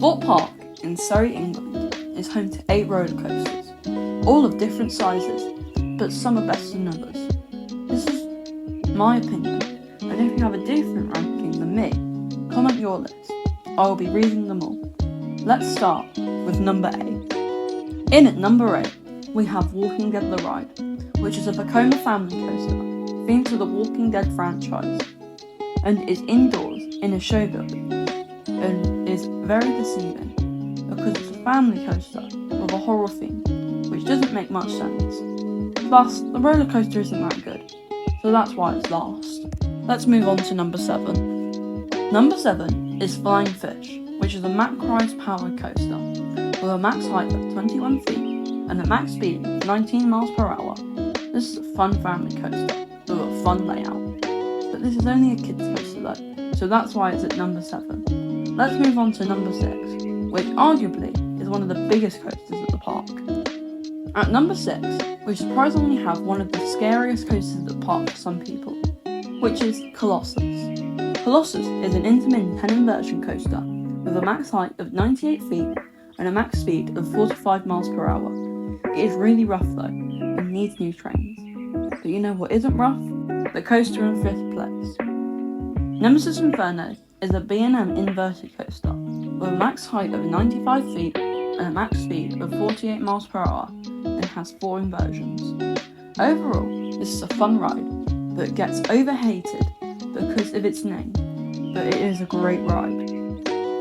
Thorpe Park in Surrey, England is home to 8 roller coasters, all of different sizes, but some are better than others. This is my opinion, and if you have a different ranking than me, comment your list. I will be reading them all. Let's start with number 8. In at number 8, we have Walking Dead The Ride, which is a Vekoma family coaster themed to the Walking Dead franchise, and is indoors in a show building, and is very deceiving because it's a family coaster with a horror theme, which doesn't make much sense. Plus, the roller coaster isn't that good, so that's why it's last. Let's move on to number 7. Number 7 is Flying Fish, which is a Mack Rise powered coaster with a max height of 21 feet and a max speed of 19 miles per hour. This is a fun family coaster with a fun layout, but this is only a kids coaster though, so that's why it's at number 7. Let's move on to number 6, which arguably is one of the biggest coasters at the park. At number 6, we surprisingly have one of the scariest coasters at the park for some people, which is Colossus. Colossus is an intermittent 10 inversion coaster with a max height of 98 feet and a max speed of 45 miles per hour. It is really rough though, and needs new trains. But you know what isn't rough? The coaster in 5th place. Nemesis Inferno is a B&M inverted coaster with a max height of 95 feet and a max speed of 48 miles per hour and has 4 inversions. Overall, this is a fun ride, but gets overhated because of its name, but it is a great ride.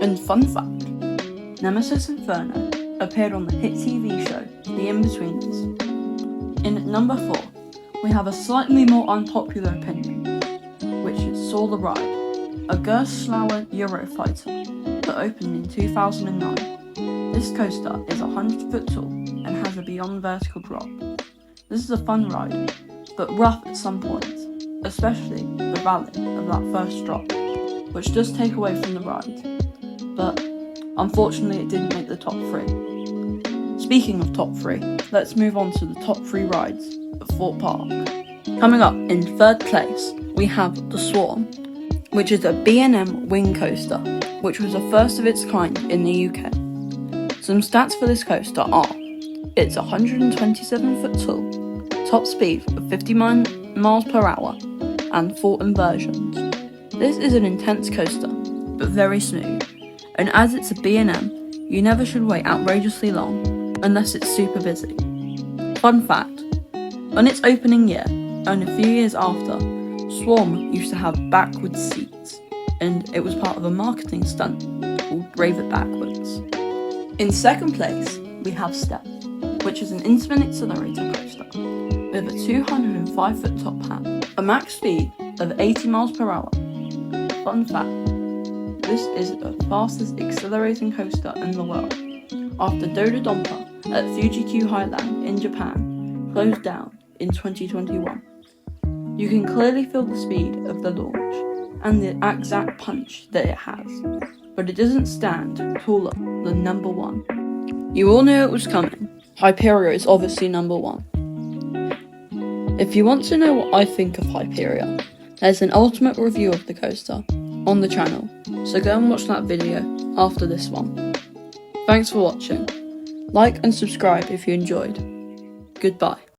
And fun fact, Nemesis Inferno appeared on the hit TV show The In-Betweeners. In at number 4, we have a slightly more unpopular opinion, which is Saw the Ride, a Gerstlauer Eurofighter that opened in 2009. This coaster is 100 foot tall and has a beyond vertical drop. This is a fun ride, but rough at some points, especially the valley of that first drop, which does take away from the ride, but unfortunately it didn't make the top 3. Speaking of top 3, let's move on to the top 3 rides at Thorpe Park. Coming up in 3rd place, we have the Swarm, which is a B&M wing coaster, which was the first of its kind in the UK. Some stats for this coaster are, it's 127 foot tall, top speed of 50 miles per hour, and 4 inversions. This is an intense coaster, but very smooth, and as it's a B&M, you never should wait outrageously long, unless it's super busy. Fun fact, on its opening year, and a few years after, Swarm used to have backwards seats, and it was part of a marketing stunt called Brave It Backwards. In 2nd place, we have Step, which is an instant accelerator coaster with a 205 foot top hat, a max speed of 80 miles per hour. Fun fact, this is the fastest accelerating coaster in the world, after Dodonpa at Fuji-Q Highland in Japan closed down in 2021. You can clearly feel the speed of the launch and the exact punch that it has, but it doesn't stand taller than number 1. You all knew it was coming. Hyperia is obviously number 1. If you want to know what I think of Hyperia, there's an ultimate review of the coaster on the channel, so go and watch that video after this one. Thanks for watching. Like and subscribe if you enjoyed. Goodbye.